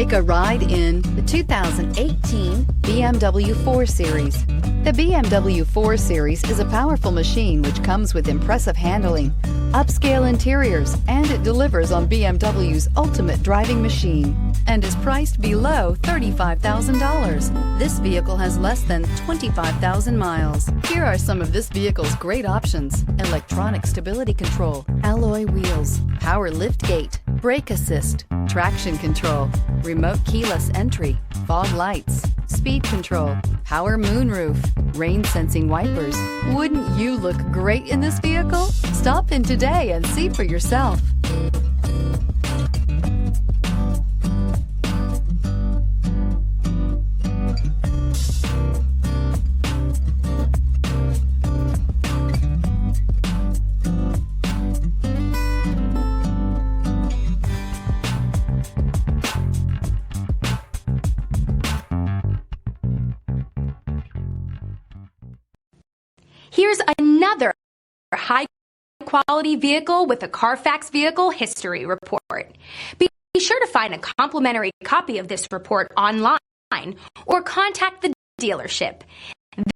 Take a ride in the 2018 BMW 4 Series. The BMW 4 Series is a powerful machine which comes with impressive handling, upscale interiors, and it delivers on BMW's ultimate driving machine and is priced below $35,000. This vehicle has less than 25,000 miles. Here are some of this vehicle's great options: electronic stability control, alloy wheels, power liftgate, brake assist, traction control, remote keyless entry, fog lights, speed control, power moonroof, rain sensing wipers. Wouldn't you look great in this vehicle? Stop in today and see for yourself. Here's another high-quality vehicle with a Carfax Vehicle History Report. Be sure to find a complimentary copy of this report online or contact the dealership.